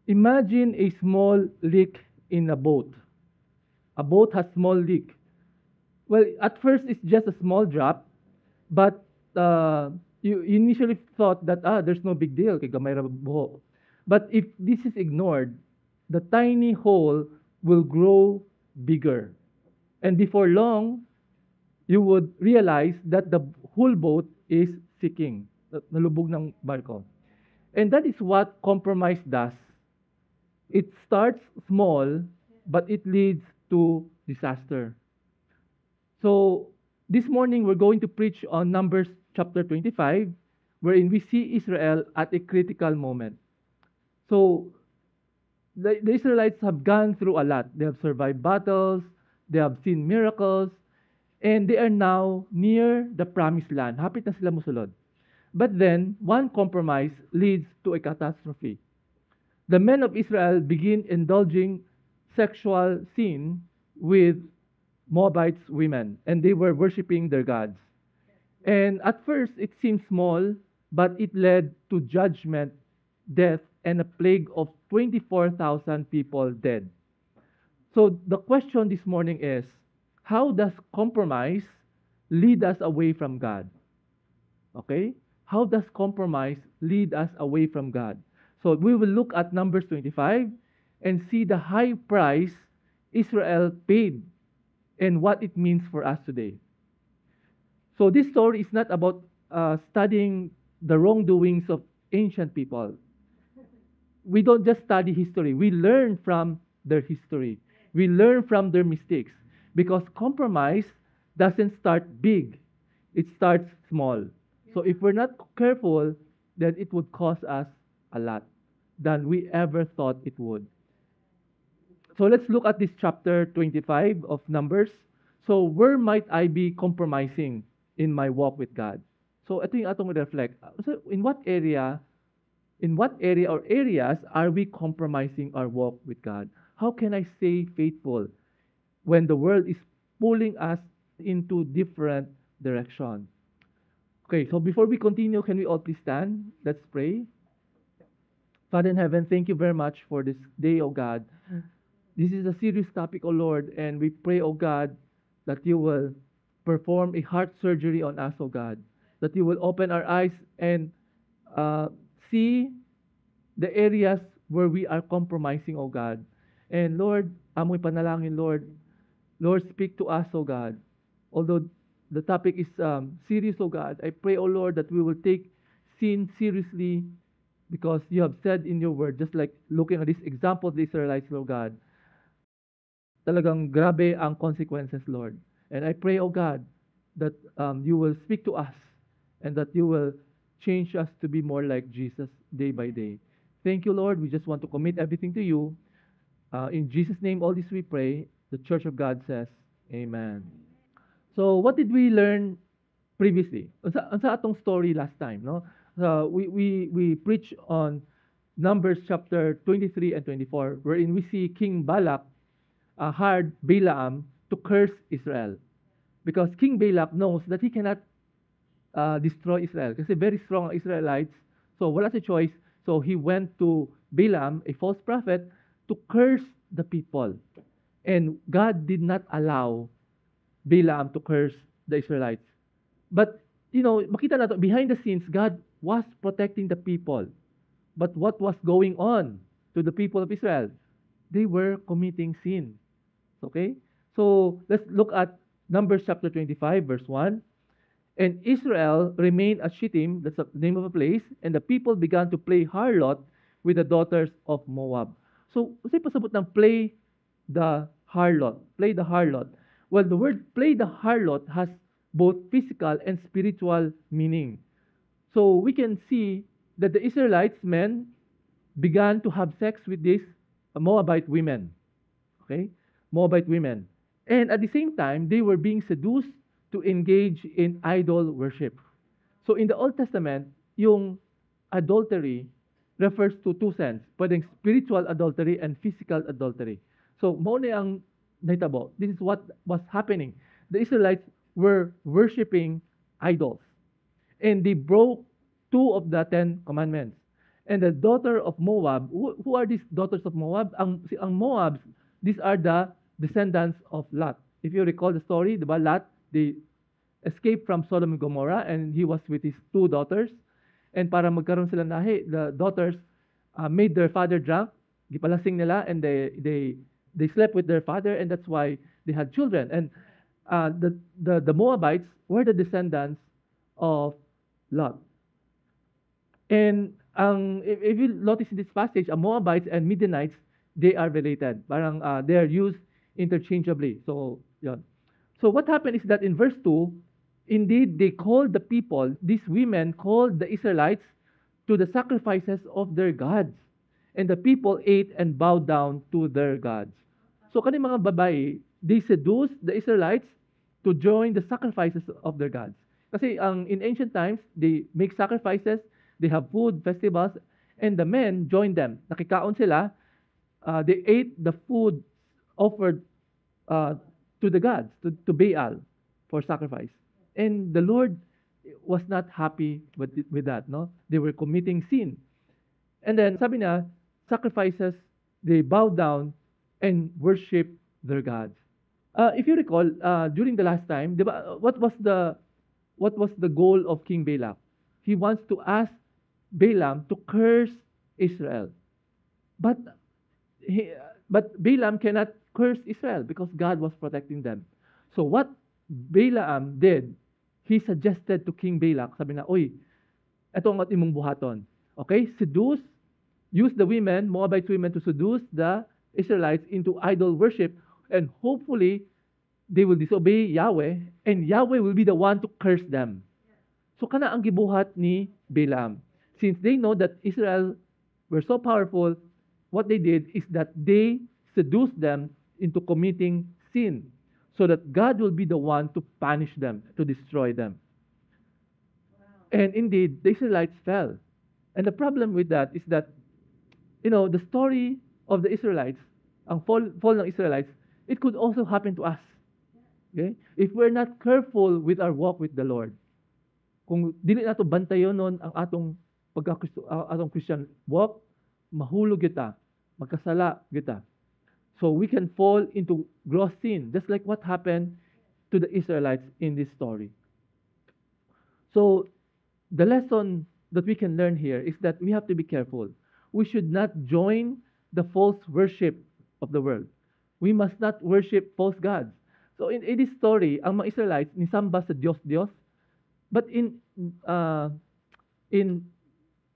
Imagine a small leak in a boat. A boat has small leak. Well, at first it's just a small drop, but you initially thought that there's no big deal kay gamay ra buho. But if this is ignored, the tiny hole will grow bigger. And before long, you would realize that the whole boat is sinking. Nalubog ng barko. And that is what compromise does. It starts small, but it leads to disaster. So, this morning we're going to preach on Numbers chapter 25, wherein we see Israel at a critical moment. So, the Israelites have gone through a lot. They have survived battles, they have seen miracles, and they are now near the promised land. Hapit na sila musulod. But then, one compromise leads to a catastrophe. The men of Israel begin indulging sexual sin with Moabites women, and they were worshiping their gods. And at first, it seemed small, but it led to judgment, death, and a plague of 24,000 people dead. So the question this morning is, how does compromise lead us away from God? Okay? How does compromise lead us away from God? So we will look at Numbers 25 and see the high price Israel paid and what it means for us today. So this story is not about studying the wrongdoings of ancient people. We don't just study history, we learn from their history. We learn from their mistakes because compromise doesn't start big, it starts small. So if we're not careful, then it would cost us a lot than we ever thought it would. So let's look at this chapter 25 of Numbers. So where might I be compromising in my walk with God? So ito yung atong reflect. So in what area or areas are we compromising our walk with God? How can I stay faithful when the world is pulling us into different directions? Okay, so before we continue, can we all please stand? Let's pray. Father in heaven, thank you very much for this day, O God. This is a serious topic, O Lord, and we pray, O God, that you will perform a heart surgery on us, O God, that you will open our eyes and uh, see the areas where we are compromising, O God. And Lord, amoy panalangin, Lord. Lord, speak to us, O God. Although the topic is serious, O God, I pray, O Lord, that we will take sin seriously because you have said in your word, just like looking at this example of the Israelites, Lord God, talagang grabe ang consequences, Lord. And I pray, O God, that you will speak to us and that you will change us to be more like Jesus day by day. Thank you, Lord. We just want to commit everything to you. In Jesus' name, all this we pray. The Church of God says, Amen. So, what did we learn previously? Unsa atong story last time, no? We preach on Numbers chapter 23 and 24, wherein we see King Balak hired Balaam to curse Israel. Because King Balak knows that he cannot destroy Israel. Kasi very strong ang Israelites. So wala sa choice. So he went to Balaam, a false prophet, to curse the people. And God did not allow Balaam to curse the Israelites. But, makita nato, behind the scenes, God was protecting the people. But what was going on to the people of Israel? They were committing sin. Okay? So, let's look at Numbers chapter 25, verse 1. And Israel remained at Shittim, that's the name of a place, and the people began to play harlot with the daughters of Moab. So, kasi pasabot ng play the harlot. Play the harlot. Well, the word play the harlot has both physical and spiritual meaning. So, we can see that the Israelites men began to have sex with these Moabite women. Okay? Moabite women. And at the same time, they were being seduced to engage in idol worship. So in the Old Testament, yung adultery refers to two sense. Pwedeng spiritual adultery and physical adultery. So mao na ang nahitabo. This is what was happening. The Israelites were worshiping idols. And they broke two of the 10 commandments. And the daughter of Moab, who are these daughters of Moab? Ang Moabs, these are the descendants of Lot. If you recall the story, diba, Lot, they escaped from Sodom and Gomorrah and he was with his two daughters. And para magkaroon sila nahi, the daughters made their father drunk, gipalasing nila, and they slept with their father, and that's why they had children. And the Moabites were the descendants of Lot. And if you notice in this passage, Moabites and Midianites, they are related. Parang they are used interchangeably. So, yun. So what happened is that in verse 2, indeed they called the people, these women called the Israelites to the sacrifices of their gods. And the people ate and bowed down to their gods. So kani mga babae, they seduced the Israelites to join the sacrifices of their gods. Kasi in ancient times, they make sacrifices, they have food, festivals, and the men joined them. Nakikaon sila, they ate the food offered to the gods, to Baal for sacrifice. And the Lord was not happy with that, no? They were committing sin. And then sabi niya, sacrifices, they bowed down and worship their gods. If you recall, during the last time, diba, what was the goal of King Balak? He wants to ask Balaam to curse Israel. But but Balaam cannot curse Israel because God was protecting them. So what Balaam did, he suggested to King Balak, sabi na, oy, ito ang imong buhaton. Okay? Use the women, Moabite women, to seduce the Israelites into idol worship, and hopefully they will disobey Yahweh, and Yahweh will be the one to curse them. So kana ang gibuhat ni Balaam. Since they know that Israel were so powerful, what they did is that they seduced them into committing sin, so that God will be the one to punish them, to destroy them. And indeed, the Israelites fell. And the problem with that is that, the story of the Israelites, ang fall ng Israelites, it could also happen to us. Okay? If we're not careful with our walk with the Lord, kung dili nato bantayon nun ang atong atong Christian walk, mahulog kita, magkasala kita. So we can fall into gross sin, just like what happened to the Israelites in this story. So the lesson that we can learn here is that we have to be careful. We should not join the false worship of the world. We must not worship false gods. So in this story, ang mga Israelites nisamba sa Diyos. But in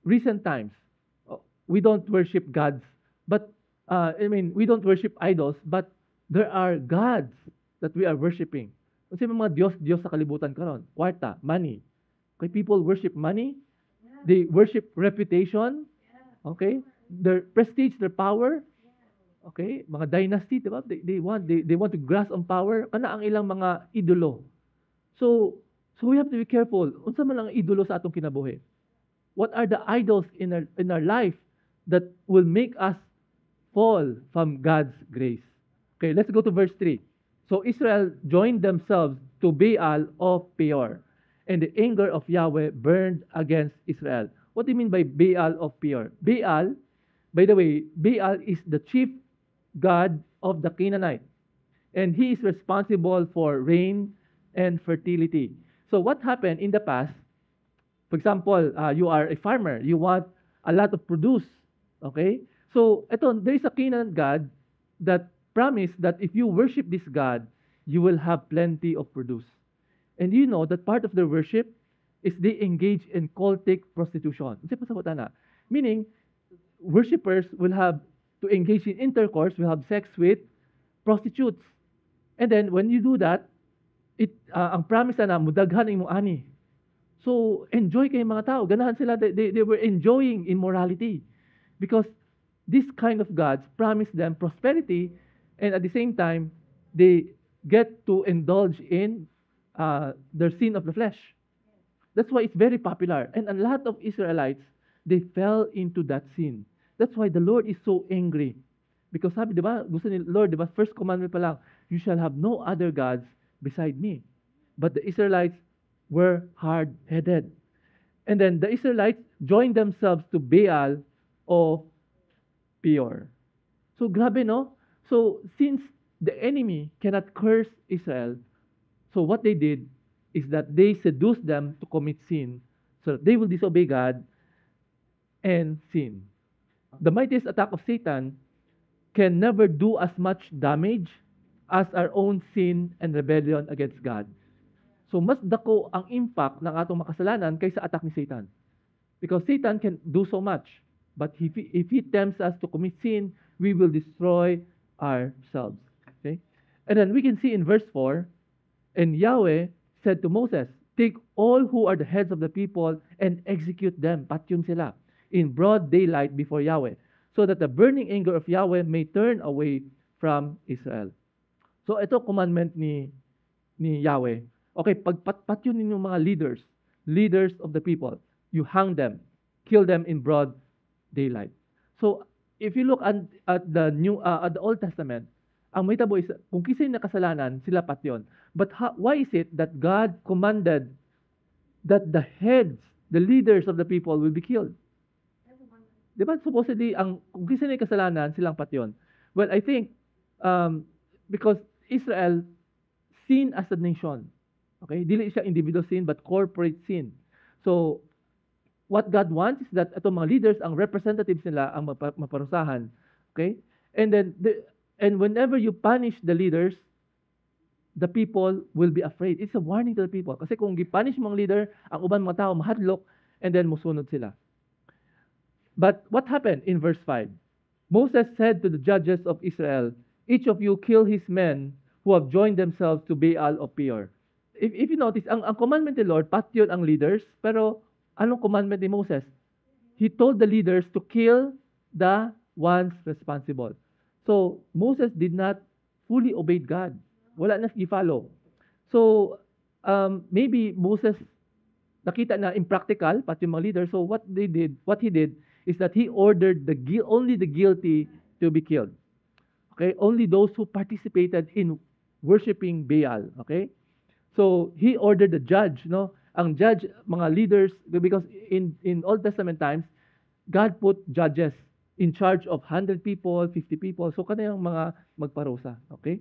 recent times, we don't worship gods. But we don't worship idols, but there are gods that we are worshiping. Kasi mga Diyos sa kalibutan karon, kwarta, money. Okay, people worship money. They worship reputation. Okay, their prestige, their power. Okay, mga dynasty, diba? They want to grasp on power. Kana ang ilang mga idolo. So we have to be careful. Unsa man ang idolo sa atong kinabuhi? What are the idols in our life that will make us fall from God's grace? Okay, let's go to verse 3. So Israel joined themselves to Baal of Peor, and the anger of Yahweh burned against Israel. What do you mean by Baal of Peor? Baal, by the way, Baal is the chief god of the Canaanite, and he is responsible for rain and fertility. So what happened in the past, for example, you are a farmer, you want a lot of produce, okay? So there is a Canaan god that promised that if you worship this god, you will have plenty of produce. And you know that part of their worship is they engage in cultic prostitution. Meaning, worshippers will have to engage in intercourse, will have sex with prostitutes. And then, when you do that, ang promise na mudaghan imong ani. So, enjoy kayo mga tao. Ganahan sila, they were enjoying immorality. Because this kind of gods promise them prosperity, and at the same time, they get to indulge in their sin of the flesh. That's why it's very popular. And a lot of Israelites, they fell into that sin. That's why the Lord is so angry. Because sabi, di ba, gusto ni Lord, di ba, first commandment pa lang, you shall have no other gods beside me. But the Israelites were hard-headed. And then the Israelites, joined themselves to Baal of Peor. So grabe, no? So since the enemy cannot curse Israel, so what they did is that they seduced them to commit sin so that they will disobey God and sin. The mightiest attack of Satan can never do as much damage as our own sin and rebellion against God. So mas dako ang impact ng atong makasalanan kaysa attack ni Satan. Because Satan can do so much. But if he tempts us to commit sin, we will destroy ourselves. Okay? And then we can see in verse 4, and Yahweh said to Moses, take all who are the heads of the people and execute them, patyon sila, in broad daylight before Yahweh, so that the burning anger of Yahweh may turn away from Israel. So ito commandment ni Yahweh. Okay, pagpatyon ninyong mga leaders of the people, you hang them, kill them in broad daylight. So if you look at the Old Testament, ang mahitabo is kung kisay na kasalanan, sila patyon. But why is it that God commanded that the heads, the leaders of the people will be killed? Diba? Supposedly, kung kisay na kasalanan, silang patyon. Well, I think because Israel sin as a nation. Okay? Dili siya individual sin but corporate sin. So what God wants is that itong mga leaders, ang representatives nila ang maparusahan. Okay? And then and whenever you punish the leaders, the people will be afraid. It's a warning to the people. Kasi kung gipunish mo ang leader, ang uban mga tao mahadlok and then musunod sila. But what happened in verse 5? Moses said to the judges of Israel, each of you kill his men who have joined themselves to Baal of Peor. If you notice, ang commandment ni Lord, patyon ang leaders, pero anong commandment ni Moses? He told the leaders to kill the ones responsible. So, Moses did not fully obey God. Wala na i-follow. So, maybe Moses nakita na impractical, pati yung mga leaders. So, what he did is that he ordered only the guilty to be killed. Okay? Only those who participated in worshiping Baal. Okay? So, he ordered the judge, no? Ang judge, mga leaders, because in Old Testament times, God put judges in charge of 100 people, 50 people. So, kanayang mga magparusa. Okay?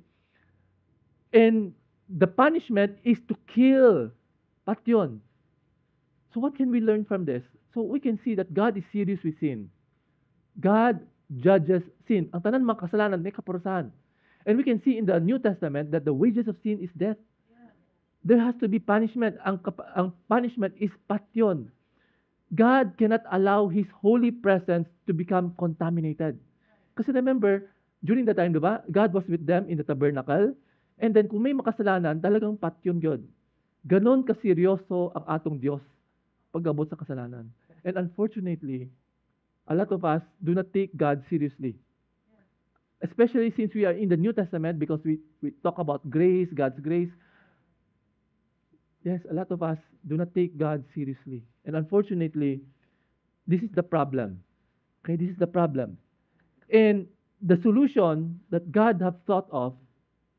And the punishment is to kill. Patyon. So, what can we learn from this? So, we can see that God is serious with sin. God judges sin. Ang tanan mga kasalanan may kaparusahan. And we can see in the New Testament that the wages of sin is death. There has to be punishment. Ang punishment is patyon. God cannot allow His holy presence to become contaminated. Kasi remember, during the time, diba, God was with them in the tabernacle, and then kung may makasalanan, talagang patyon yun. Ganon kaseryoso ang atong Diyos pag-abot sa kasalanan. And unfortunately, a lot of us do not take God seriously. Especially since we are in the New Testament, because we talk about grace, God's grace. Yes, a lot of us do not take God seriously. And unfortunately, this is the problem. Okay, this is the problem. And the solution that God has thought of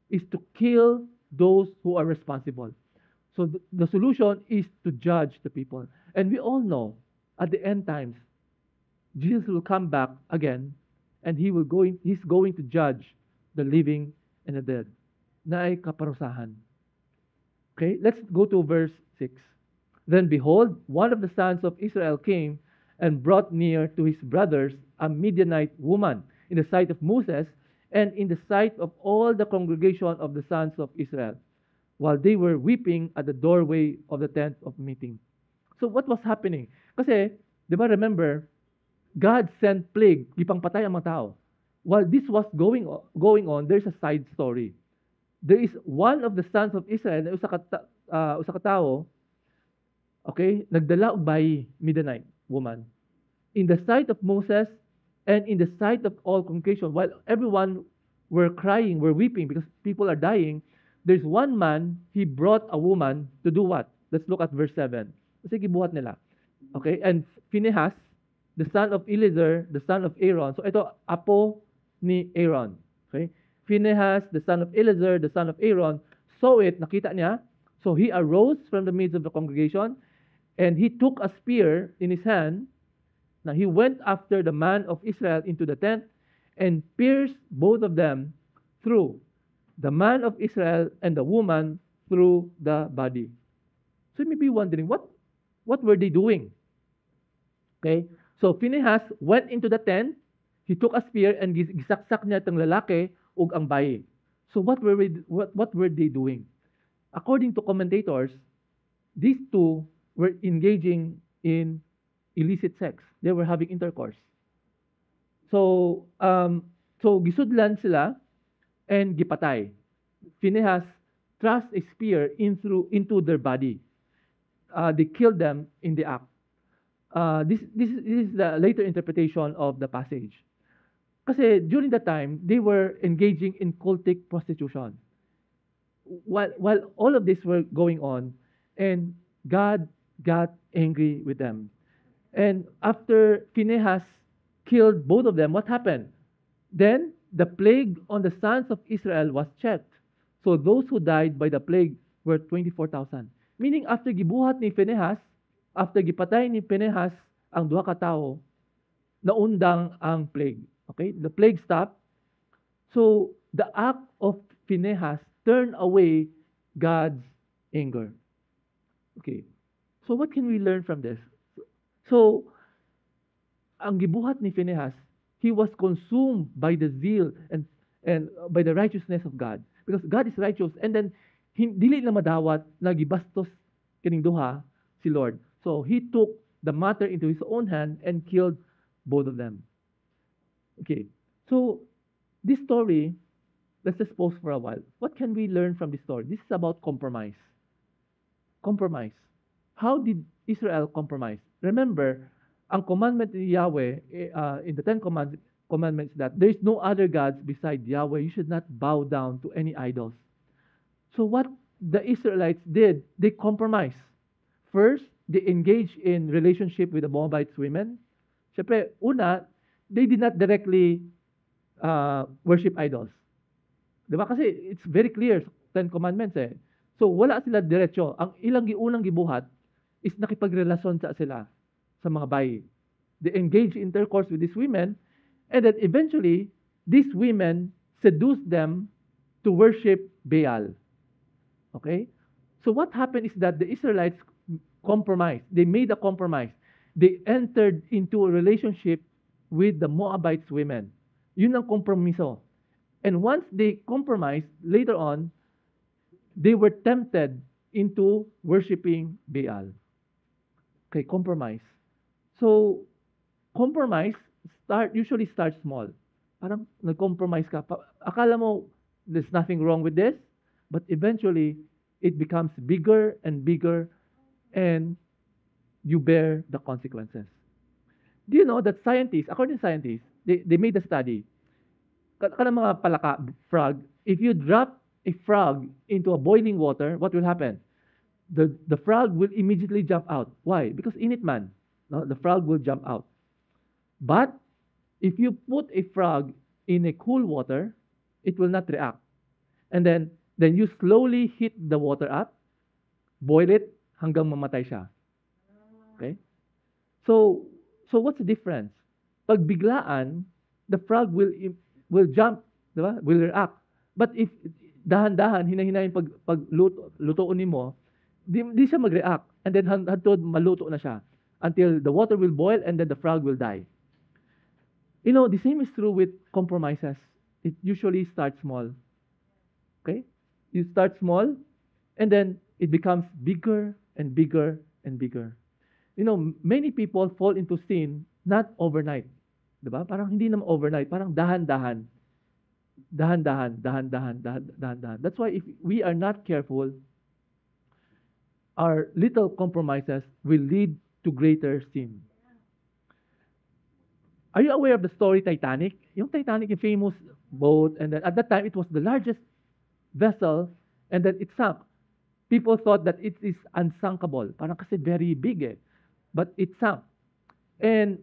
is to kill those who are responsible. So the solution is to judge the people. And we all know, at the end times, Jesus will come back again, and he's going to judge the living and the dead. Na ay kaparusahan. Okay, let's go to verse 6. Then behold, one of the sons of Israel came and brought near to his brothers a Midianite woman in the sight of Moses and in the sight of all the congregation of the sons of Israel, while they were weeping at the doorway of the tent of meeting. So what was happening? Kasi, di ba remember, God sent plague, gipang patay ang mga tao. While this was going on, there's a side story. There is one of the sons of Israel na usa ka tawo, okay, nagdala og bayi, Midianite woman. In the sight of Moses and in the sight of all congregation, while everyone were crying, were weeping because people are dying, there's one man, he brought a woman to do what? Let's look at verse 7. Kasi gibuhat nila. Okay, and Phinehas, the son of Eleazar, the son of Aaron. So ito, apo ni Aaron. Okay? Phinehas, the son of Eleazar, the son of Aaron, saw it, nakita niya. So he arose from the midst of the congregation, And he took a spear in his hand. Now he went after the man of Israel into the tent and pierced both of them through, the man of Israel and the woman through the body. So you may be wondering, what were they doing? Okay? So Phinehas went into the tent, he took a spear and gisaksak niya itong lalaki ug ang bayi. So what were they doing? According to commentators, these two were engaging in illicit sex. They were having intercourse. So gisudlan sila and gipatay. Phinehas thrust a spear into their body. They killed them in the act. This is the later interpretation of the passage. Kasi during that time, they were engaging in cultic prostitution. While all of this were going on, and God got angry with them. And after Phinehas killed both of them, what happened? Then the plague on the sons of Israel was checked. So those who died by the plague were 24,000. Meaning after gibuhat ni Phinehas, after gipatay ni Phinehas ang duha ka tawo, naundang ang plague. Okay? The plague stopped. So the act of Phinehas turned away God's anger. Okay. So what can we learn from this? So ang gibuhat ni Phinehas, he was consumed by the zeal and by the righteousness of God, because God is righteous, and then dili na madawat na gibastos kining duha si Lord. So he took the matter into his own hand and killed both of them. Okay. So this story, let's just pause for a while. What can we learn from this story? This is about compromise. Compromise. How did Israel compromise? Remember, ang commandment ni Yahweh in the Ten Commandments that there is no other gods beside Yahweh. You should not bow down to any idols. So what the Israelites did, they compromised. First, they engaged in relationship with the Moabites women. Siyempre, una, they did not directly worship idols. Diba? Kasi it's very clear sa Ten Commandments eh. So wala sila diretso. Ang ilang giunang gibuhat is nakipagrelasyon sa sila sa mga bayi. They engage in intercourse with these women, and then eventually, these women seduced them to worship Baal. Okay? So what happened is that the Israelites compromised. They made a compromise. They entered into a relationship with the Moabites women. Yun ang kompromiso. And once they compromised, later on, they were tempted into worshiping Baal. Okay, compromise. So, compromise usually starts small. Parang nag-compromise ka. Akala mo there's nothing wrong with this, but eventually it becomes bigger and bigger, and you bear the consequences. Do you know that scientists, according to scientists, they made a study. Kanang mga palaka, frog, if you drop a frog into a boiling water, what will happen? The frog will immediately jump out. Why? Because init man. No? The frog will jump out. But if you put a frog in a cool water, it will not react. And then you slowly heat the water up, boil it hanggang mamatay siya. Okay? So what's the difference? Pag biglaan, the frog will jump, di ba? Will react. But if dahan-dahan, hinahin pag lutoon nimo, di siya mag-react. And then hantod maluto na siya until the water will boil and then the frog will die. You know, the same is true with compromises. It usually starts small. Okay? You start small and then it becomes bigger and bigger and bigger. You know, many people fall into sin not overnight. Diba? Parang hindi naman overnight. Parang dahan-dahan. Dahan-dahan, dahan-dahan, dahan-dahan. That's why if we are not careful, our little compromises will lead to greater sin. Are you aware of the story Titanic? Yung Titanic, yung famous boat, and then at that time it was the largest vessel, and then it sank. People thought that it is unsinkable. Parang kasi very big eh. But it sank. And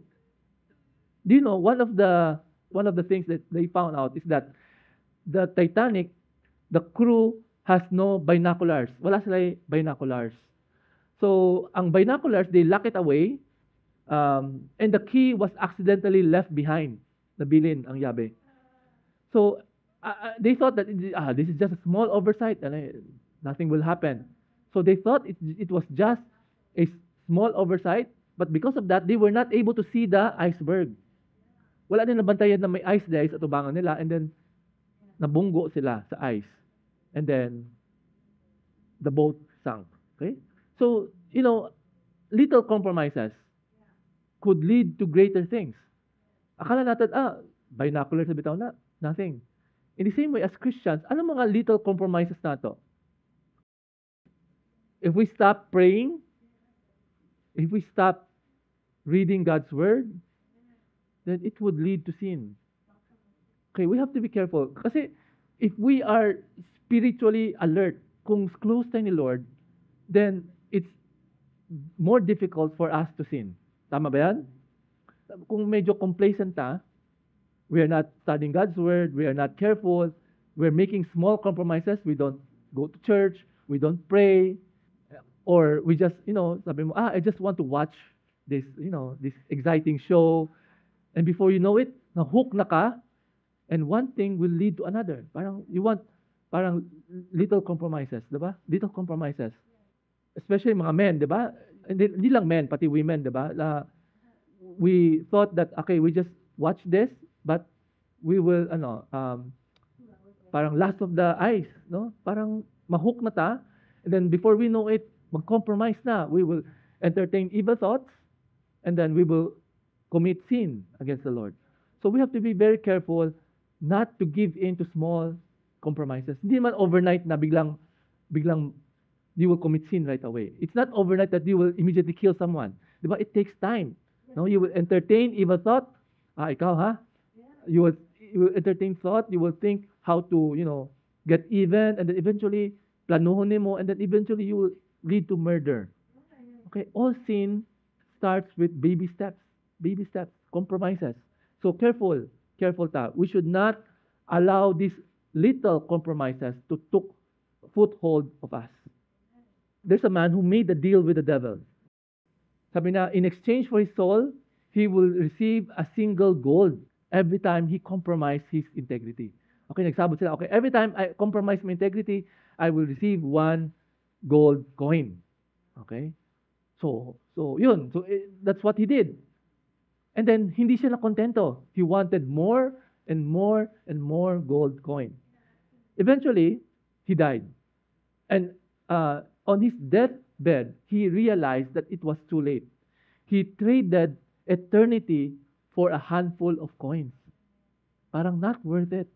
do you know, one of the things that they found out is that the Titanic, the crew has no binoculars. Wala sila binoculars. So, ang binoculars, they lock it away, and the key was accidentally left behind. Nabilin ang yabe. So, they thought that this is just a small oversight and nothing will happen. So they thought it was just a small oversight, but because of that, they were not able to see the iceberg. Wala din nabantayan na may ice there sa tubangan nila, and then nabunggo sila sa ice. And then the boat sank. Okay? So, little compromises could lead to greater things. Akala natin, binocular sa bitaw na. Nothing. In the same way as Christians, ano mga little compromises na to? If we stop praying, if we stop reading God's word, then it would lead to sin. Okay, we have to be careful. Kasi if we are spiritually alert, kung close tayo ni Lord, then it's more difficult for us to sin. Tama ba yan? Kung medyo complacent we are not studying God's word, we are not careful, we're making small compromises, we don't go to church, we don't pray, or we just, sabi mo, I just want to watch this, this exciting show, and before you know it, na-hook na ka, and one thing will lead to another. Parang little compromises, diba? Little compromises. Especially mga men, diba? Hindi lang men, pati women, diba? We thought that, okay, we just watch this, but we will, parang last of the eyes, no? Parang mahook na ta, and then before we know it, mag-compromise na. We will entertain evil thoughts, and then we will commit sin against the Lord. So we have to be very careful not to give in to small compromises. Hindi man overnight na biglang you will commit sin right away. It's not overnight that you will immediately kill someone. Diba? It takes time. No, you will entertain evil thought. Ikaw ha? You will entertain thought. You will think how to, get even, and then eventually planuhon mo, and then eventually you will lead to murder. Okay, all sin starts with baby steps, compromises. So careful ta. We should not allow these little compromises to take foothold of us. There's a man who made a deal with the devil. Sabi na, in exchange for his soul, he will receive a single gold every time he compromised his integrity. Okay, nagsabot sila, okay, every time I compromise my integrity, I will receive one gold coin. Okay? So yun. So that's what he did. And then, hindi siya nakontento. He wanted more and more and more gold coin. Eventually, he died. And on his deathbed, he realized that it was too late. He traded eternity for a handful of coins. Parang not worth it.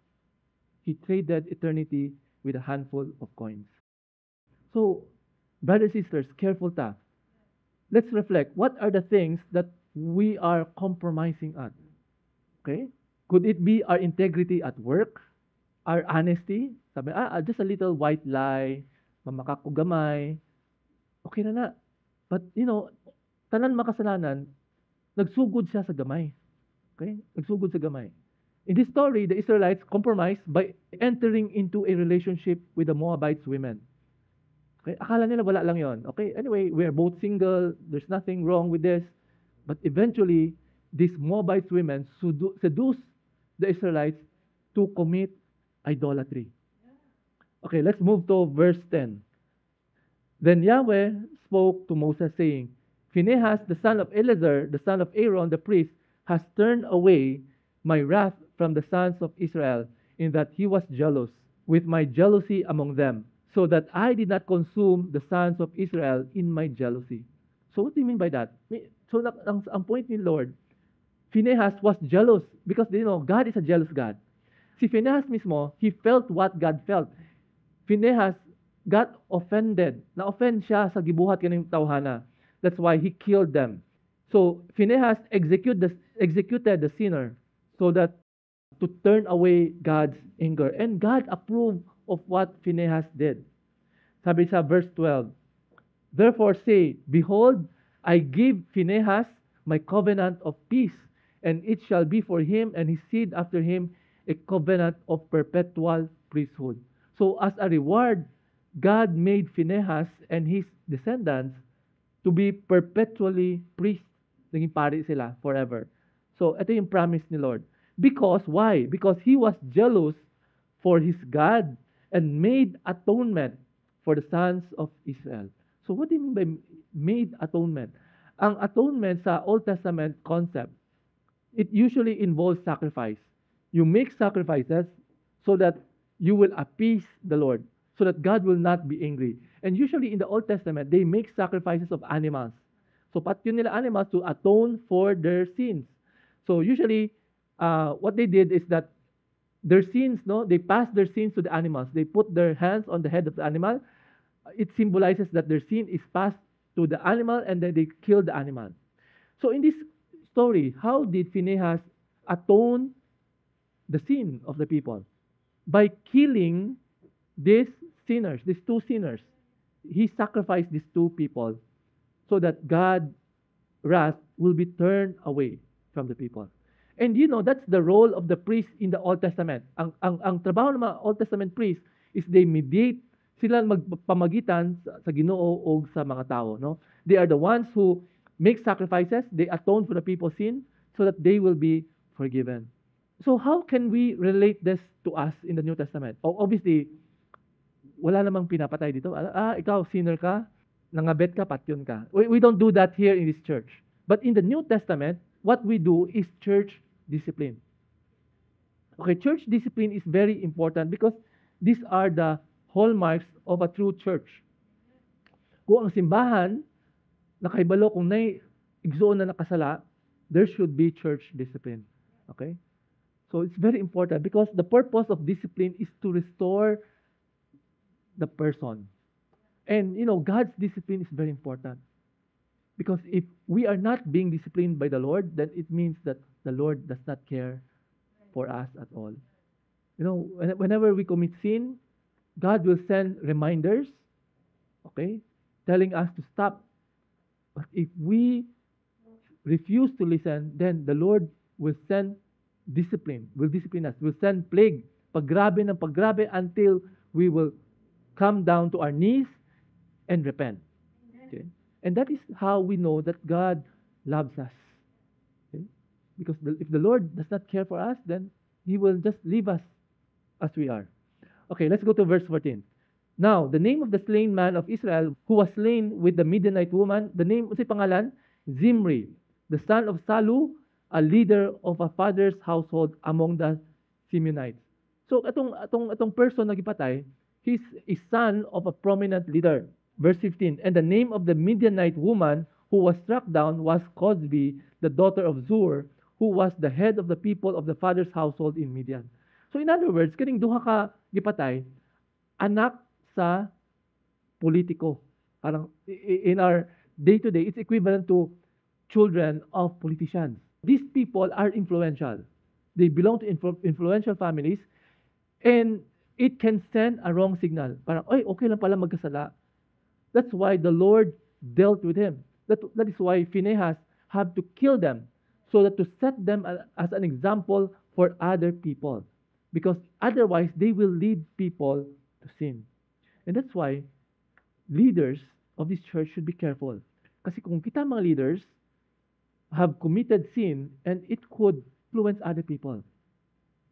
He traded eternity with a handful of coins. So, brothers and sisters, careful ta. Let's reflect. What are the things that we are compromising at? Okay? Could it be our integrity at work? Our honesty? Sabi, just a little white lie, mamakakugamay. Okay na. But, tanan makasalanan, nagsugod siya sa gamay. Okay? Nagsugod sa gamay. In this story, the Israelites compromised by entering into a relationship with the Moabites women. Okay? Akala nila wala lang yon. Okay? Anyway, we are both single. There's nothing wrong with this. But eventually, these Moabite women seduce the Israelites to commit idolatry. Okay, let's move to verse 10. Then Yahweh spoke to Moses, saying, Phinehas, the son of Eleazar, the son of Aaron, the priest, has turned away my wrath from the sons of Israel, in that he was jealous with my jealousy among them, so that I did not consume the sons of Israel in my jealousy. So what do you mean by that? So ang point ni Lord, Phinehas was jealous because God is a jealous God. Si Phinehas mismo, he felt what God felt. Phinehas got offended. Na-offend siya sa gibuhat kaning tawhana. That's why he killed them. So Phinehas executed the sinner so that to turn away God's anger. And God approved of what Phinehas did. Sabi sa verse 12, Therefore say, Behold, I give Phinehas my covenant of peace, and it shall be for him and his seed after him a covenant of perpetual priesthood. So as a reward, God made Phinehas and his descendants to be perpetually priests. Naging pari sila forever. So, ito yung promise ni Lord. Because, why? Because He was jealous for His God and made atonement for the sons of Israel. So, what do you mean by made atonement? Ang atonement sa Old Testament concept, it usually involves sacrifice. You make sacrifices so that you will appease the Lord, so that God will not be angry. And usually in the Old Testament, they make sacrifices of animals. So pati yun nila animals to atone for their sins. So usually, what they did is that their sins, no, they pass their sins to the animals. They put their hands on the head of the animal. It symbolizes that their sin is passed to the animal, and then they kill the animal. So in this story, how did Phinehas atone the sin of the people? By killing these sinners, these two sinners. He sacrificed these two people so that God's wrath will be turned away from the people. And you know, that's the role of the priest in the Old Testament. Ang trabaho ng mga Old Testament priests is they mediate, sila magpamagitan sa Ginoo o sa mga tao. No? They are the ones who make sacrifices, they atone for the people's sin so that they will be forgiven. So how can we relate this to us in the New Testament? Obviously, wala namang pinapatay dito. Ikaw, sinner ka, nangabet ka, patyon ka. We don't do that here in this church. But in the New Testament, what we do is church discipline. Okay, church discipline is very important because these are the hallmarks of a true church. Kung ang simbahan, nakahibalo, kung may igsoon na nakasala, there should be church discipline. Okay? So it's very important because the purpose of discipline is to restore the person. And you know, God's discipline is very important. Because if we are not being disciplined by the Lord, then it means that the Lord does not care for us at all. You know, whenever we commit sin, God will send reminders, okay, telling us to stop. But if we refuse to listen, then the Lord will send discipline, will discipline us, will send plague, paggrabe ng paggrabe until we will come down to our knees and repent. Okay? And that is how we know that God loves us. Okay? Because if the Lord does not care for us, then He will just leave us as we are. Okay, let's go to verse 14. Now, the name of the slain man of Israel who was slain with the Midianite woman, the name, si pangalan? Zimri, the son of Salu, a leader of a father's household among the Simeonites. So, atong person na gipatay, he's a son of a prominent leader. Verse 15, and the name of the Midianite woman who was struck down was Cosbi, the daughter of Zur, who was the head of the people of the father's household in Midian. So in other words, kaning duha ka gipatay, anak sa politiko. Parang in our day-to-day, it's equivalent to children of politicians. These people are influential. They belong to influential families, and it can send a wrong signal. Parang, okay lang pala magkasala. That's why the Lord dealt with him. That is why Phinehas had to kill them, so that to set them as an example for other people. Because otherwise, they will lead people to sin. And that's why leaders of this church should be careful. Kasi kung kita mga leaders have committed sin, and it could influence other people.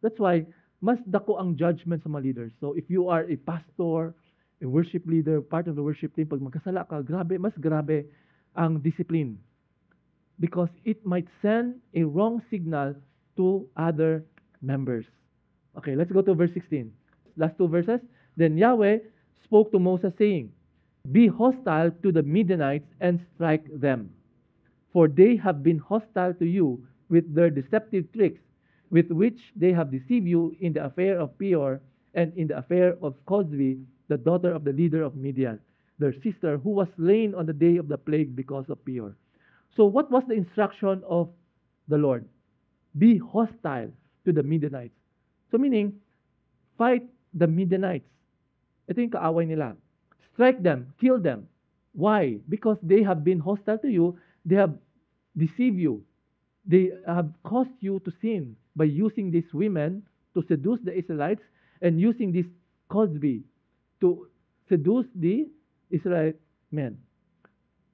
That's why, mas dako ang judgment sa mga leaders. So if you are a pastor, a worship leader, part of the worship team, pag magkasala ka, mas grabe ang discipline. Because it might send a wrong signal to other members. Okay, let's go to verse 16. Last two verses. Then Yahweh spoke to Moses, saying, be hostile to the Midianites and strike them. For they have been hostile to you with their deceptive tricks, with which they have deceived you in the affair of Peor and in the affair of Cosbi, the daughter of the leader of Midian, their sister, who was slain on the day of the plague because of Peor. So what was the instruction of the Lord? Be hostile to the Midianites. So meaning, fight the Midianites. Ito yung kaaway nila. Strike them, kill them. Why? Because they have been hostile to you, they have deceived you. They have caused you to sin by using these women to seduce the Israelites and using this Cosbi to seduce the Israelite men.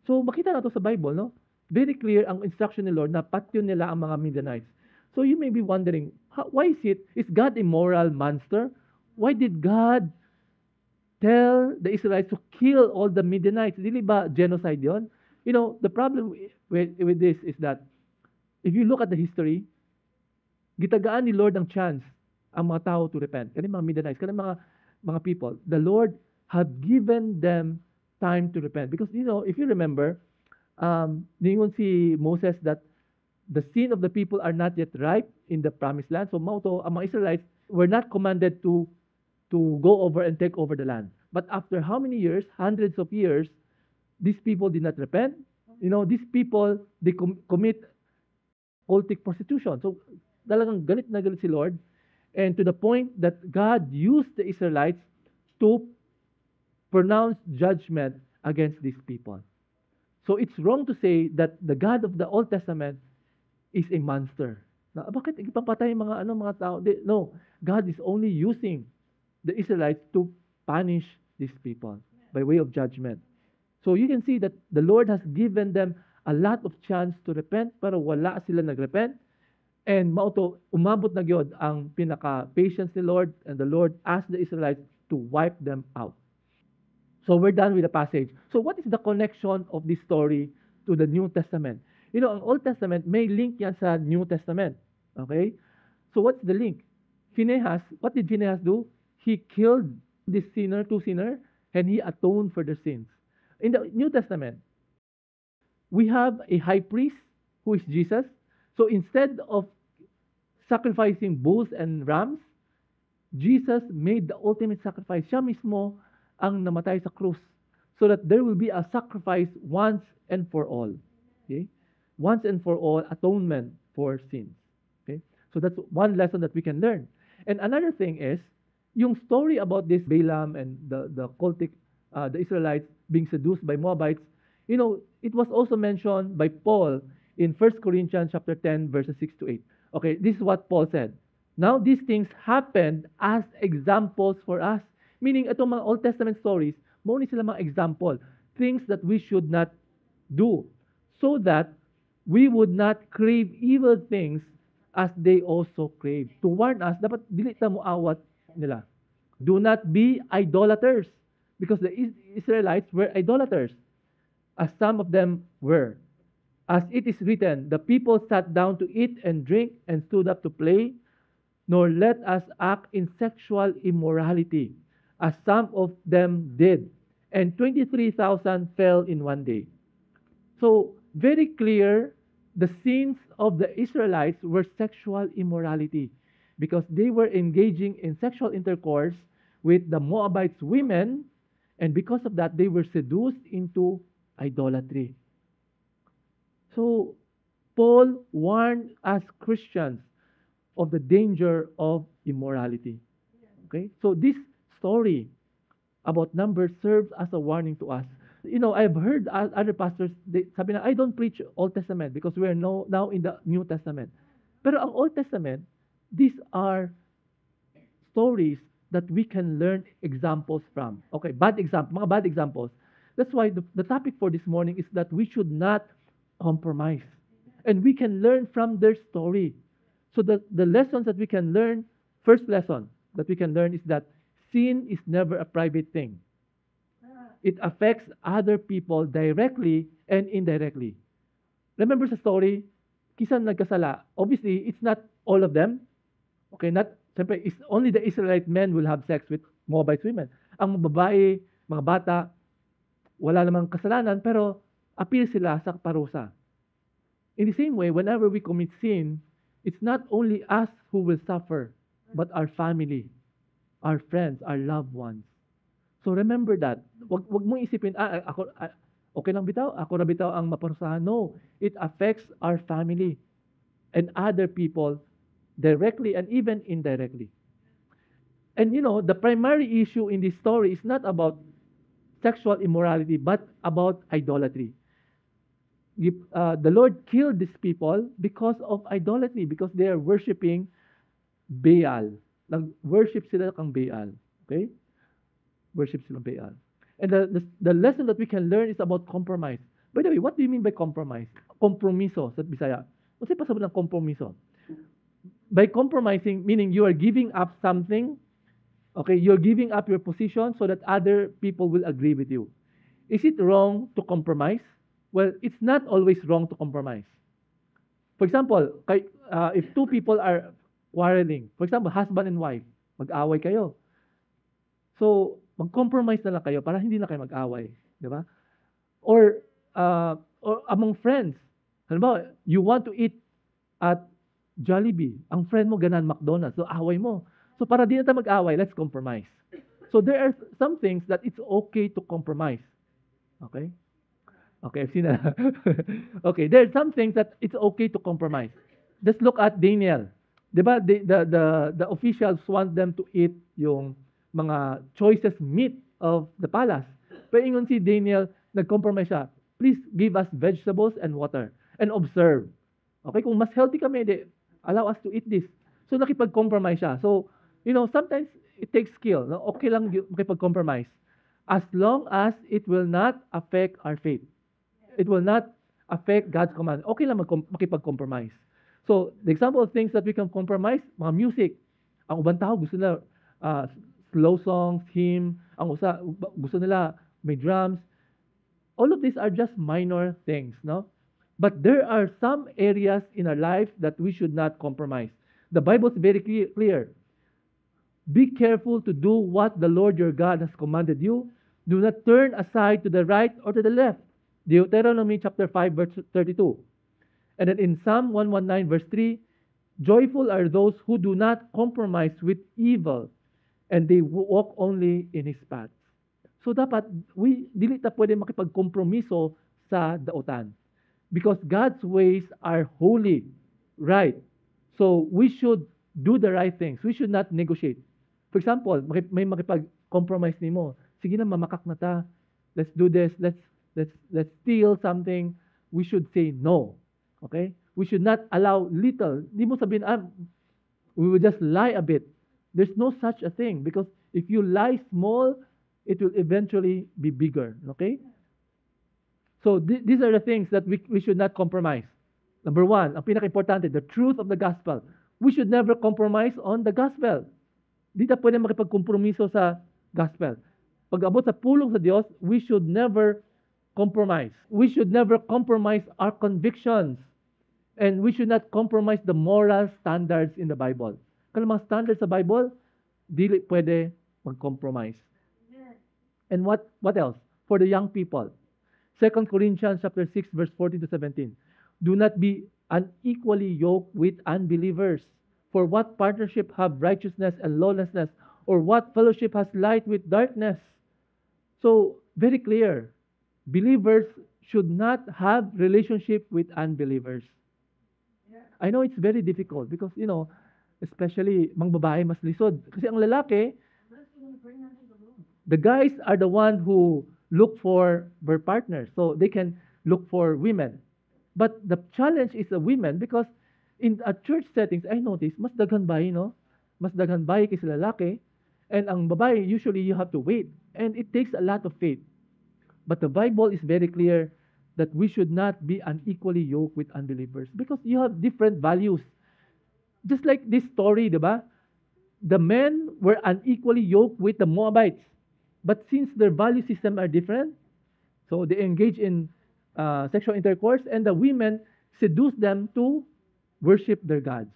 So makita na to sa Bible, no? Very clear ang instruction ni Lord na patyon nila ang mga Midianites. So you may be wondering, why is it? Is God a moral monster? Why did God tell the Israelites to kill all the Midianites? Dili ba genocide yon? You know, the problem with this is that if you look at the history, gitagaan ni Lord ang chance ang mga tao to repent. Kani mga Midianites, kani mga people, the Lord had given them time to repent. Because, you know, if you remember, ningon si Moses that the sin of the people are not yet ripe in the promised land. So, mauto, ang mga Israelites were not commanded to go over and take over the land. But after how many years, hundreds of years, these people did not repent. You know, these people, they commit cultic prostitution. So, talagang galit na galit si Lord. And to the point that God used the Israelites to pronounce judgment against these people. So it's wrong to say that the God of the Old Testament is a monster. Na, bakit ipapatay mga mga tao? No, God is only using the Israelites to punish these people by way of judgment. So you can see that the Lord has given them a lot of chance to repent, pero wala sila nagrepent. And mauto, umabot na gyud ang pinaka-patience ni Lord, and the Lord asked the Israelites to wipe them out. So we're done with the passage. So what is the connection of this story to the New Testament? You know, ang Old Testament, may link yan sa New Testament. Okay? So what's the link? Phinehas, what did Phinehas do? He killed this sinner, two sinner, and he atoned for their sins. In the New Testament, we have a high priest who is Jesus. So instead of sacrificing bulls and rams, Jesus made the ultimate sacrifice. Siya mismo ang namatay sa krus so that there will be a sacrifice once and for all. Okay? Once and for all atonement for sins. Okay? So that's one lesson that we can learn. And another thing is, yung story about this Balaam and the cultic, the Israelites being seduced by Moabites, you know, it was also mentioned by Paul in 1 Corinthians chapter 10, verses 6 to 8. Okay, this is what Paul said. Now, these things happened as examples for us. Meaning, itong mga Old Testament stories, muna sila mga example. Things that we should not do. So that we would not crave evil things as they also crave. To warn us, dapat dili ta mo awat nila. Do not be idolaters. Because the Israelites were idolaters. As some of them were. As it is written, the people sat down to eat and drink and stood up to play, nor let us act in sexual immorality, as some of them did. And 23,000 fell in one day. So, very clear, the sins of the Israelites were sexual immorality because they were engaging in sexual intercourse with the Moabites women, and because of that, they were seduced into idolatry. So, Paul warned us Christians of the danger of immorality. Okay? So, this story about Numbers serves as a warning to us. You know, I've heard other pastors, sabi na, I don't preach Old Testament because we are now in the New Testament. Pero ang Old Testament, these are stories that we can learn examples from. Okay, mga bad examples. That's why the topic for this morning is that we should not compromise. And we can learn from their story. So the lessons that we can learn, first lesson that we can learn is that sin is never a private thing. It affects other people directly and indirectly. Remember sa story, kisan nagkasala. Obviously, it's not all of them. Okay, siyempre, it's only the Israelite men will have sex with Moabite women. Ang babae, mga bata, wala namang kasalanan, pero appeal sila sa parusa. In the same way, whenever we commit sin, it's not only us who will suffer, but our family, our friends, our loved ones. So remember that. Wag mong isipin, okay lang bitaw, ako na bitaw ang maparusahan. No, it affects our family and other people directly and even indirectly. And you know, the primary issue in this story is not about sexual immorality, but about idolatry. The Lord killed these people because of idolatry, because they are worshiping Baal. Nag-worship sila kang Baal. Okay? Worship silang Baal. And the lesson that we can learn is about compromise. By the way, what do you mean by compromise? Kompromiso sa Bisaya. Kasi pasabot ng kompromiso. By compromising, meaning you are giving up something, okay, you're giving up your position so that other people will agree with you. Is it wrong to compromise? Well, it's not always wrong to compromise. For example, if two people are quarreling, for example, husband and wife, mag-away kayo. So, mag-compromise na lang kayo para hindi na kayo mag-away. Di ba? Or among friends. Halimbawa, you want to eat at Jollibee. Ang friend mo ganan McDonald's. So, away mo. So, para di na tayo mag-away, let's compromise. So, there are some things that it's okay to compromise. Okay? Okay, I've seen that. Okay, there are some things that it's okay to compromise. Just look at Daniel. Diba, the officials want them to eat yung mga choicest meat of the palace. Pero ingon si Daniel, nag-compromise siya. Please give us vegetables and water and observe. Okay, kung mas healthy kami, allow us to eat this. So nakipag-compromise siya. So, sometimes it takes skill. No? Okay lang makipag-compromise. As long as it will not affect our faith. It will not affect God's command. Okay lang makipag-compromise. So, the example of things that we can compromise, mga music. Ang ubang tao gusto nila slow songs, hymn. Ang gusto nila may drums. All of these are just minor things, no? But there are some areas in our life that we should not compromise. The Bible is very clear. Be careful to do what the Lord your God has commanded you. Do not turn aside to the right or to the left. Deuteronomy chapter 5, verse 32. And then in Psalm 119, verse 3, joyful are those who do not compromise with evil, and they walk only in His paths. So dapat, dili ta pwede makipagkompromiso sa dautan. Because God's ways are holy, right? So we should do the right things. We should not negotiate. For example, may makipag-compromise nimo. Sige na, mamakak na ta. Let's do this. Let's steal something. We should say no. Okay? We should not allow little. Di mo sabihin, we will just lie a bit. There's no such a thing. Because if you lie small, it will eventually be bigger. Okay? So these are the things that we should not compromise. Number one, ang pinaka-importante, the truth of the gospel. We should never compromise on the gospel. Di ta pwede makipagkompromiso sa gospel. Pag abot sa pulong sa Diyos, we should never compromise. We should never compromise our convictions. And we should not compromise the moral standards in the Bible. Kaya mga standards sa Bible, dili pwede mag-compromise. And what else? For the young people. 2 Corinthians chapter 6, verse 14 to 17. Do not be unequally yoked with unbelievers. For what partnership have righteousness and lawlessness? Or what fellowship has light with darkness? So, very clear. Believers should not have relationship with unbelievers. I know it's very difficult because, especially mga babae mas lisod. Kasi ang lalaki, the guys are the one who look for their partners. So, they can look for women. But the challenge is the women because in a church settings, I notice, mas daghan bayi, no? Mas daghan bayi kaysa lalaki. And ang babae, usually you have to wait. And it takes a lot of faith. But the Bible is very clear that we should not be unequally yoked with unbelievers because you have different values. Just like this story, diba? The men were unequally yoked with the Moabites. But since their value system are different, so they engage in sexual intercourse and the women seduce them to worship their gods.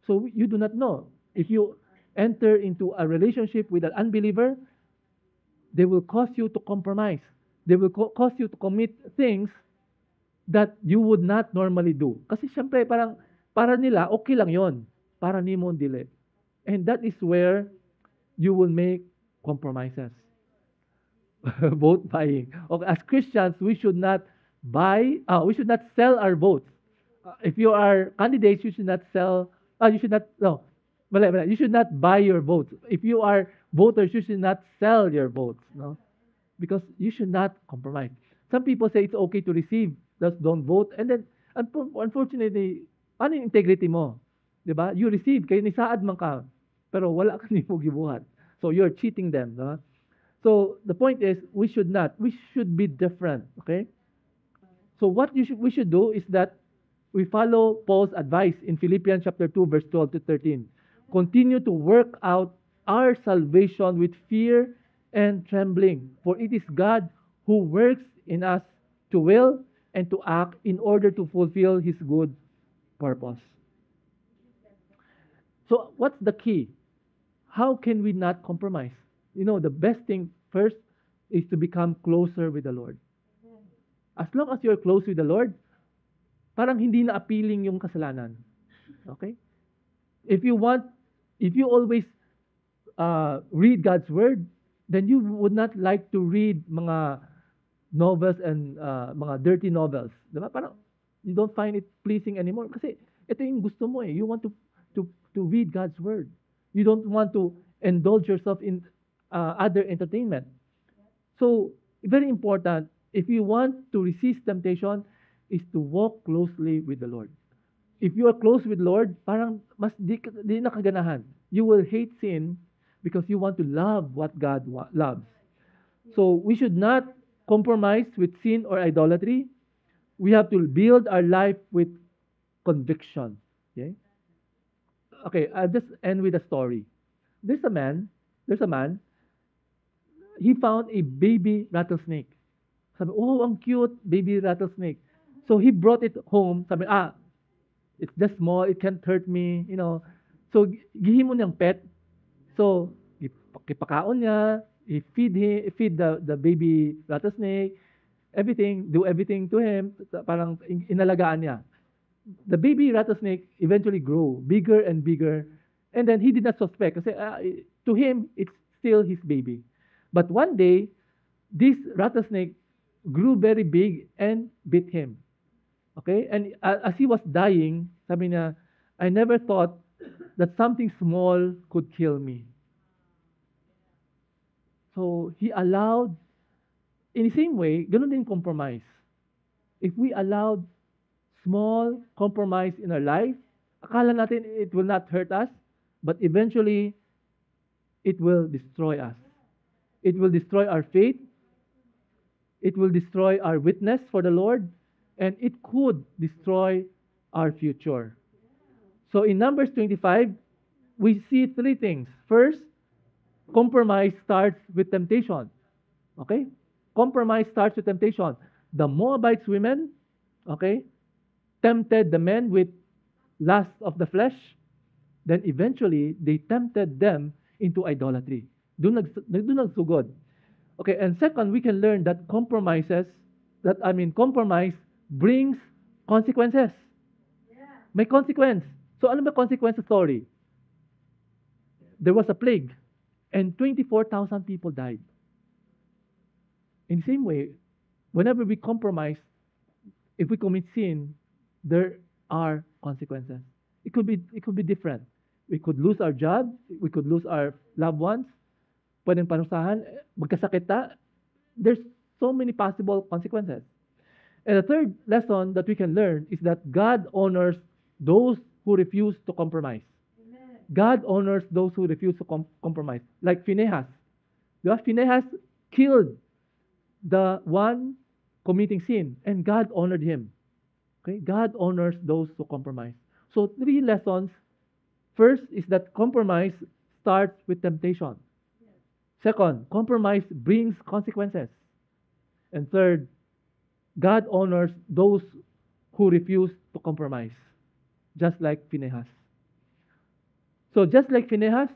So you do not know. If you enter into a relationship with an unbeliever, they will cause you to compromise. They will cause you to commit things that you would not normally do. Kasi syempre, para nila, okay lang yon. Para ni mo dili. And that is where you will make compromises. Vote buying. Okay, as Christians, we should not sell our votes. If you are candidates, you should not sell, you should not buy your votes. If you are voters, you should not sell your votes, no? Because you should not compromise. Some people say it's okay to receive, just don't vote. And then, unfortunately, ano yung integrity mo? Diba? You receive, kaya nisaad man ka, pero wala ka ni mo gibuhat. So, you're cheating them, no? So, the point is, we should be different, okay? So what we should do is that we follow Paul's advice in Philippians chapter 2, verse 12 to 13. Continue to work out our salvation with fear and trembling, for it is God who works in us to will and to act in order to fulfill his good purpose. So what's the key? How can we not compromise? The best thing first is to become closer with the Lord. As long as you're close with the Lord, parang hindi na appealing yung kasalanan. Okay? If you always read God's word, then you would not like to read mga novels and mga dirty novels. Diba? Parang you don't find it pleasing anymore kasi ito yung gusto mo eh. You want to read God's word. You don't want to indulge yourself in other entertainment. So, very important, if you want to resist temptation, is to walk closely with the Lord. If you are close with Lord, parang mas di na kaganahan. You will hate sin because you want to love what God loves. So, we should not compromise with sin or idolatry. We have to build our life with conviction. Okay? Okay, I'll just end with a story. There's a man, he found a baby rattlesnake. Sabi, oh, ang cute, baby rattlesnake. So he brought it home. Sabi, it's just small, it can't hurt me. So, gihi mo niyang pet. So, ipakaon niya, feed the baby rattlesnake, do everything to him, parang inalagaan niya. The baby rattlesnake eventually grew bigger and bigger, and then he did not suspect kasi to him, it's still his baby. But one day, this rattlesnake grew very big and bit him. Okay? And as he was dying, sabi niya, I never thought that something small could kill me. So, he allowed, in the same way, ganun din compromise. If we allowed small compromise in our life, akala natin it will not hurt us, but eventually, it will destroy us. It will destroy our faith. It will destroy our witness for the Lord, and it could destroy our future. So in Numbers 25, we see three things. First, compromise starts with temptation. Okay? Compromise starts with temptation. The Moabites women, okay, tempted the men with lust of the flesh. Then eventually, they tempted them into idolatry. Doon nagsugod. Okay, and second, we can learn that compromise brings consequences. May consequence. So ano ba consequence sa story? There was a plague, and 24,000 people died. In the same way, whenever we compromise, if we commit sin, there are consequences. It could be different. We could lose our job. We could lose our loved ones. Pwedeng parusahan, magkasakit na. There's so many possible consequences. And the third lesson that we can learn is that God honors those who refuse to compromise. Amen. God honors those who refuse to compromise. Like Phinehas. Phinehas killed the one committing sin, and God honored him. Okay? God honors those who compromise. So three lessons. First is that compromise starts with temptation. Second, compromise brings consequences. And third, God honors those who refuse to compromise, just like Phinehas. So just like Phinehas,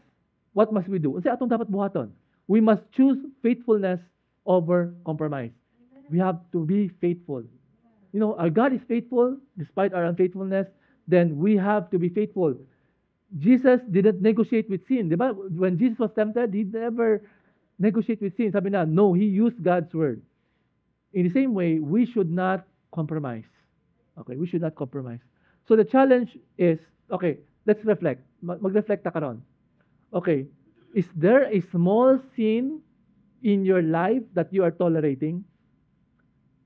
what must we do? Kasi atong dapat buhaton. We must choose faithfulness over compromise. We have to be faithful. Our God is faithful despite our unfaithfulness, then we have to be faithful. Jesus didn't negotiate with sin. Diba? When Jesus was tempted, he never negotiate with sin. Sabi na, no, he used God's word. In the same way, we should not compromise. Okay, we should not compromise. So the challenge is, okay, let's reflect. Mag-reflect ka ron. Okay, is there a small sin in your life that you are tolerating?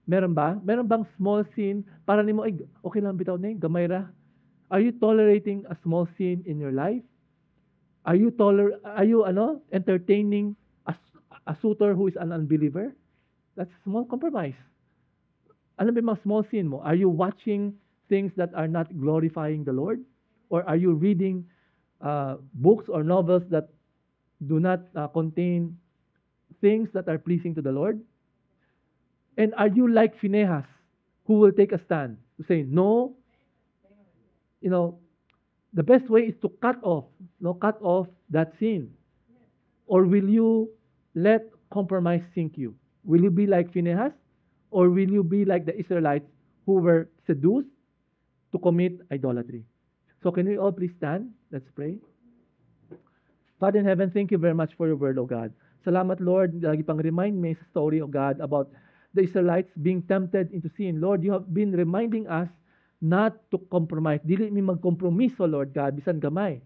Meron ba? Meron bang small sin para nimo ay okay lang bitaw ni gamay ra? Are you tolerating a small sin in your life? Are you entertaining a suitor who is an unbeliever? That's a small compromise. Ano ba yung mga small sin mo? Are you watching things that are not glorifying the Lord? Or are you reading books or novels that do not contain things that are pleasing to the Lord? And are you like Phinehas, who will take a stand to say, no, you know, the best way is to cut off, no, cut off that sin. Or will you let compromise sink you? Will you be like Phinehas? Or will you be like the Israelites who were seduced to commit idolatry? So can we all please stand? Let's pray. Father in heaven, thank you very much for your word, O God. Salamat, Lord, lagi pang remind me sa story, O God, about the Israelites being tempted into sin. Lord, you have been reminding us not to compromise. Dili mi magkompromiso, Lord God, bisan gamay.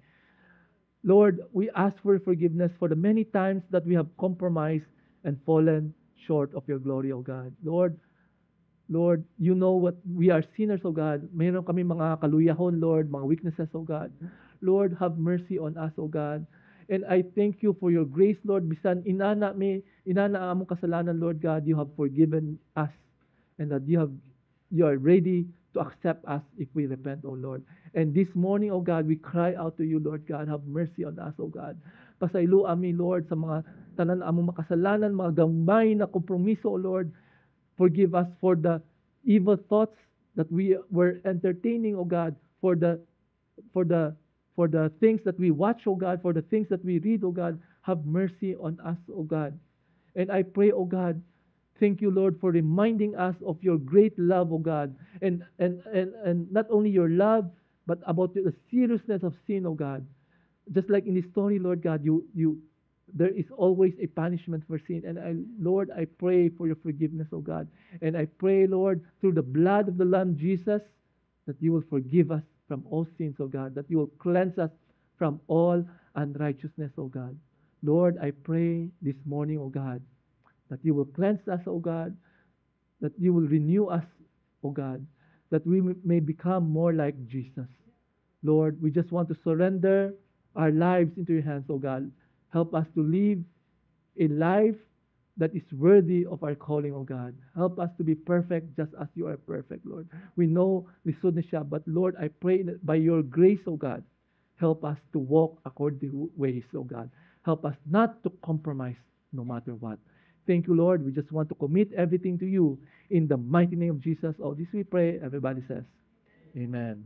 Lord, we ask for forgiveness for the many times that we have compromised and fallen short of your glory, O God. Lord, you know what we are sinners, O God. Mayroon kami mga kaluyahon, Lord, mga weaknesses, O God. Lord, have mercy on us, O God. And I thank you for your grace, Lord. Bisan inana among kasalanan, Lord God, you have forgiven us and that you are ready to accept us if we repent, O Lord. And this morning, O God, we cry out to you, Lord God, have mercy on us, O God. Pasaylo ami, Lord, sa mga tanan among makasalanan, mga gamay na kompromiso, O Lord. Forgive us for the evil thoughts that we were entertaining, O God, for for the for the things that we watch, O God, for the things that we read, O God. Have mercy on us, O God. And I pray, O God, thank you, Lord, for reminding us of your great love, O God. And not only your love, but about the seriousness of sin, O God. Just like in the story, Lord God, you there is always a punishment for sin. And Lord, I pray for your forgiveness, O God. And I pray, Lord, through the blood of the Lamb Jesus, that you will forgive us from all sins, O God, that you will cleanse us from all unrighteousness, O God. Lord, I pray this morning, O God, that you will cleanse us, O God, that you will renew us, O God, that we may become more like Jesus. Lord, we just want to surrender our lives into your hands, O God. Help us to live a life that is worthy of our calling, O God. Help us to be perfect just as you are perfect, Lord. We know lisod na siya, but Lord, I pray that by your grace, O God, help us to walk according to your ways, O God. Help us not to compromise no matter what. Thank you, Lord. We just want to commit everything to you in the mighty name of Jesus. All this we pray. Everybody says, Amen.